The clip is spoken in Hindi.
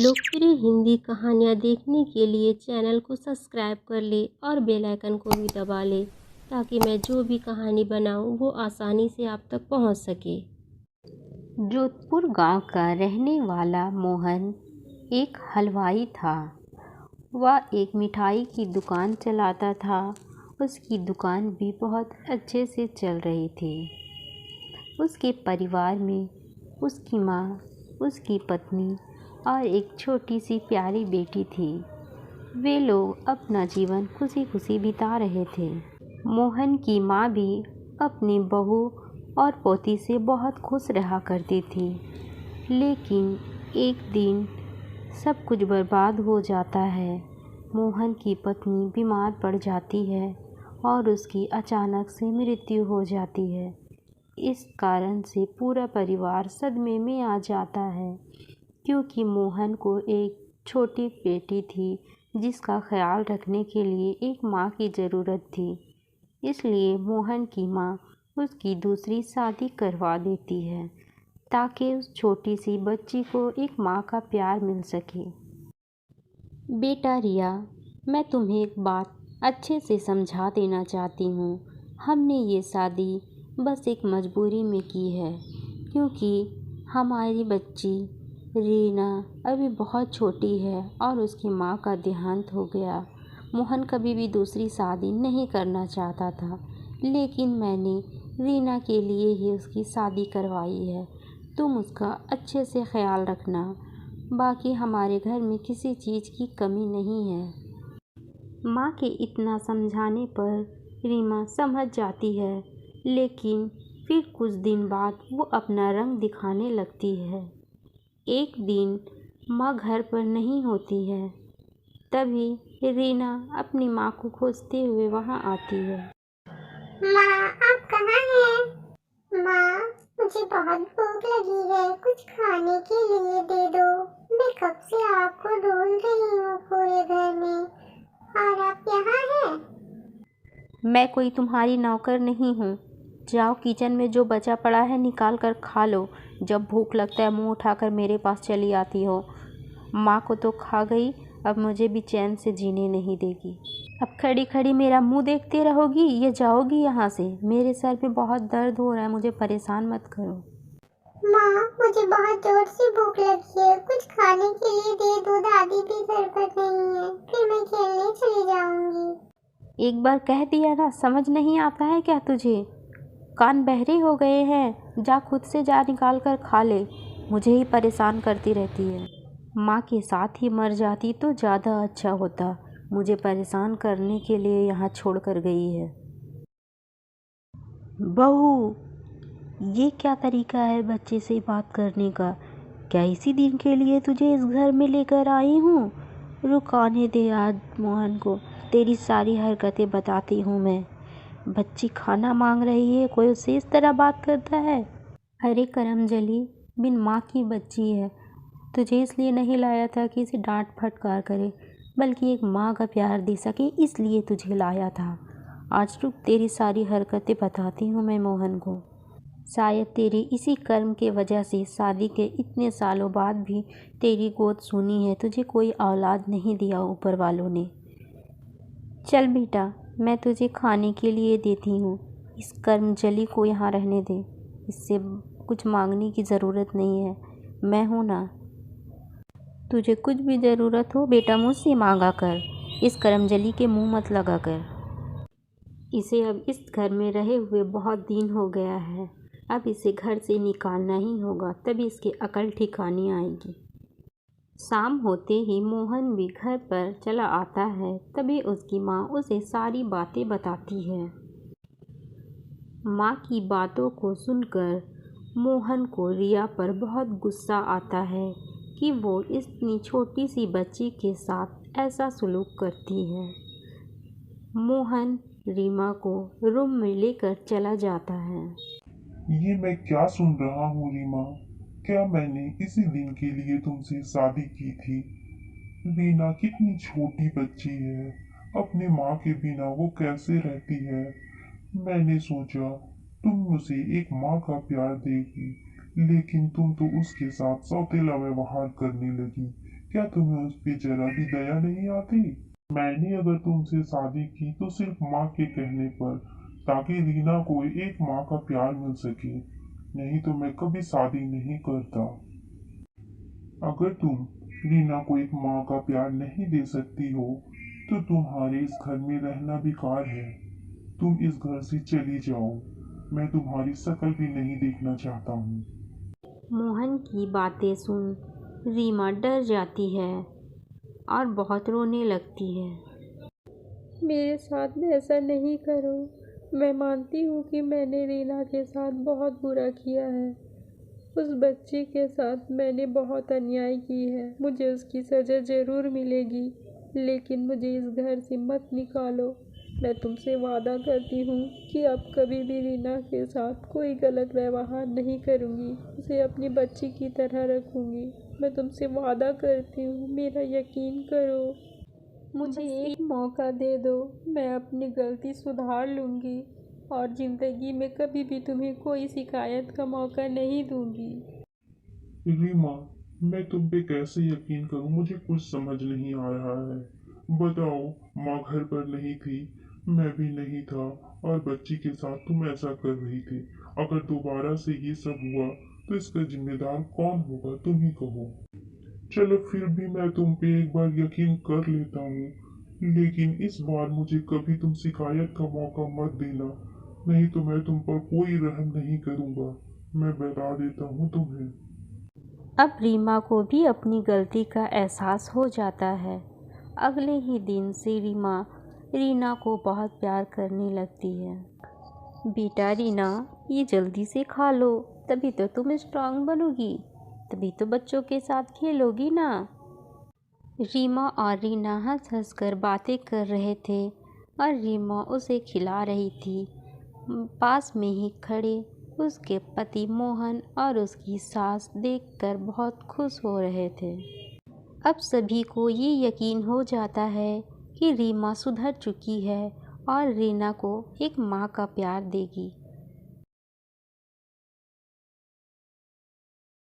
लोकप्रिय हिंदी कहानियाँ देखने के लिए चैनल को सब्सक्राइब कर ले और बेल आइकन को भी दबा ले ताकि मैं जो भी कहानी बनाऊँ वो आसानी से आप तक पहुँच सके। जोधपुर गांव का रहने वाला मोहन एक हलवाई था। वह एक मिठाई की दुकान चलाता था। उसकी दुकान भी बहुत अच्छे से चल रही थी। उसके परिवार में उसकी माँ, उसकी पत्नी और एक छोटी सी प्यारी बेटी थी। वे लोग अपना जीवन खुशी खुशी बिता रहे थे। मोहन की माँ भी अपनी बहू और पोती से बहुत खुश रहा करती थी। लेकिन एक दिन सब कुछ बर्बाद हो जाता है। मोहन की पत्नी बीमार पड़ जाती है और उसकी अचानक से मृत्यु हो जाती है। इस कारण से पूरा परिवार सदमे में आ जाता है, क्योंकि मोहन को एक छोटी बेटी थी जिसका ख्याल रखने के लिए एक माँ की ज़रूरत थी। इसलिए मोहन की माँ उसकी दूसरी शादी करवा देती है ताकि उस छोटी सी बच्ची को एक माँ का प्यार मिल सके। बेटा रिया, मैं तुम्हें एक बात अच्छे से समझा देना चाहती हूँ। हमने ये शादी बस एक मजबूरी में की है, क्योंकि हमारी बच्ची रीना अभी बहुत छोटी है और उसकी माँ का देहांत हो गया। मोहन कभी भी दूसरी शादी नहीं करना चाहता था, लेकिन मैंने रीना के लिए ही उसकी शादी करवाई है। तुम उसका अच्छे से ख्याल रखना। बाकी हमारे घर में किसी चीज़ की कमी नहीं है। माँ के इतना समझाने पर रीमा समझ जाती है, लेकिन फिर कुछ दिन बाद वो अपना रंग दिखाने लगती है। एक दिन माँ घर पर नहीं होती है, तभी रीना अपनी माँ को खोजते हुए वहाँ आती है। माँ, आप कहाँ हैं? माँ, मुझे बहुत भूख लगी है, कुछ खाने के लिए दे दो। मैं कब से आपको ढूंढ रही हूँ पूरे घर में, और आप यहाँ हैं? मैं कोई तुम्हारी नौकर नहीं हूँ। जाओ, किचन में जो बचा पड़ा है निकाल कर खा लो। जब भूख लगता है मुंह उठाकर मेरे पास चली आती हो। माँ को तो खा गई, अब मुझे भी चैन से जीने नहीं देगी। अब खड़ी खड़ी मेरा मुंह देखते रहोगी या जाओगी यहाँ से? मेरे सर में बहुत दर्द हो रहा है, मुझे परेशान मत करो। माँ, मुझे बहुत जोर से भूख लगी है, कुछ खाने के लिए दे दो। दादी भी घर पर नहीं है, फिर मैं खेलने चली जाऊंगी। एक बार कह दिया ना, समझ नहीं आता है क्या तुझे? कान बहरे हो गए हैं? जा खुद से जा निकाल कर खा ले, मुझे ही परेशान करती रहती है। माँ के साथ ही मर जाती तो ज़्यादा अच्छा होता। मुझे परेशान करने के लिए यहाँ छोड़ कर गई है। बहू, ये क्या तरीका है बच्चे से बात करने का? क्या इसी दिन के लिए तुझे इस घर में लेकर आई हूँ? रुक आने दे आज मोहन को, तेरी सारी हरकतें बताती हूँ मैं। बच्ची खाना मांग रही है, कोई उससे इस तरह बात करता है? अरे करमजली, बिन माँ की बच्ची है। तुझे इसलिए नहीं लाया था कि इसे डांट फटकार करे, बल्कि एक माँ का प्यार दे सके, इसलिए तुझे लाया था। आज रुक, तेरी सारी हरकतें बताती हूँ मैं मोहन को। शायद तेरी इसी कर्म के वजह से शादी के इतने सालों बाद भी तेरी गोद सूनी है, तुझे कोई औलाद नहीं दिया ऊपर वालों ने। चल बेटा, मैं तुझे खाने के लिए देती हूँ। इस कर्मजली को यहाँ रहने दे, इससे कुछ मांगने की ज़रूरत नहीं है, मैं हूँ ना। तुझे कुछ भी ज़रूरत हो बेटा मुझसे मांगा कर, इस कर्मजली के मुंह मत लगा कर। इसे अब इस घर में रहे हुए बहुत दिन हो गया है, अब इसे घर से निकालना ही होगा, तभी इसकी अकल ठिकाने आएगी। शाम होते ही मोहन भी घर पर चला आता है, तभी उसकी माँ उसे सारी बातें बताती है। माँ की बातों को सुनकर मोहन को रिया पर बहुत गुस्सा आता है कि वो इतनी छोटी सी बच्ची के साथ ऐसा सलूक करती है। मोहन रीमा को रूम में लेकर चला जाता है। ये मैं क्या सुन रहा हूँ रीमा? क्या मैंने इसी दिन के लिए तुमसे शादी की थी? रीना कितनी छोटी बच्ची है, अपने माँ के बिना वो कैसे रहती है? मैंने सोचा तुम उसे एक माँ का प्यार देगी, लेकिन तुम तो उसके साथ सौतेला व्यवहार करने लगी। क्या तुम्हें उस पे जरा भी दया नहीं आती? मैंने अगर तुमसे शादी की तो सिर्फ माँ के कहने पर, ताकि रीना को एक माँ का प्यार मिल सके, नहीं तो मैं कभी शादी नहीं करता। अगर तुम रीना को एक माँ का प्यार नहीं दे सकती हो तो तुम्हारे इस घर में रहना बेकार है। तुम इस घर से चली जाओ, मैं तुम्हारी शक्ल भी नहीं देखना चाहता हूँ। मोहन की बातें सुन रीमा डर जाती है और बहुत रोने लगती है। मेरे साथ में ऐसा नहीं करो। मैं मानती हूँ कि मैंने रीना के साथ बहुत बुरा किया है। उस बच्चे के साथ मैंने बहुत अन्याय की है। मुझे उसकी सज़ा ज़रूर मिलेगी, लेकिन मुझे इस घर से मत निकालो। मैं तुमसे वादा करती हूँ कि अब कभी भी रीना के साथ कोई गलत व्यवहार नहीं करूँगी। उसे अपनी बच्ची की तरह रखूँगी। मैं तुमसे वादा करती हूँ, मेरा यकीन करो। मुझे एक मौका दे दो, मैं अपनी गलती सुधार लूँगी और ज़िंदगी में कभी भी तुम्हें कोई शिकायत का मौका नहीं दूँगी। रीमा, मैं तुम पे कैसे यकीन करूं? मुझे कुछ समझ नहीं आ रहा है। बताओ, माँ घर पर नहीं थी, मैं भी नहीं था, और बच्ची के साथ तुम ऐसा कर रही थी। अगर दोबारा से ये सब हुआ तो इसका जिम्मेदार कौन होगा? तुम ही कहो। चलो फिर भी मैं तुम पे एक बार यकीन कर लेता हूँ, लेकिन इस बार मुझे कभी तुम शिकायत का मौका मत देना, नहीं तो मैं तुम पर कोई रहम नहीं करूँगा। मैं बता देता हूँ तुम्हें। अब रीमा को भी अपनी गलती का एहसास हो जाता है। अगले ही दिन से रीना को बहुत प्यार करने लगती है। बेटा रीना, ये जल्दी से खा लो, तभी तो तुम स्ट्रांग बनोगी, तभी तो बच्चों के साथ खेलोगी ना। रीमा और रीना हंस हंस कर बातें कर रहे थे और रीमा उसे खिला रही थी। पास में ही खड़े उसके पति मोहन और उसकी सास देखकर बहुत खुश हो रहे थे। अब सभी को ये यकीन हो जाता है कि रीमा सुधर चुकी है और रीना को एक माँ का प्यार देगी।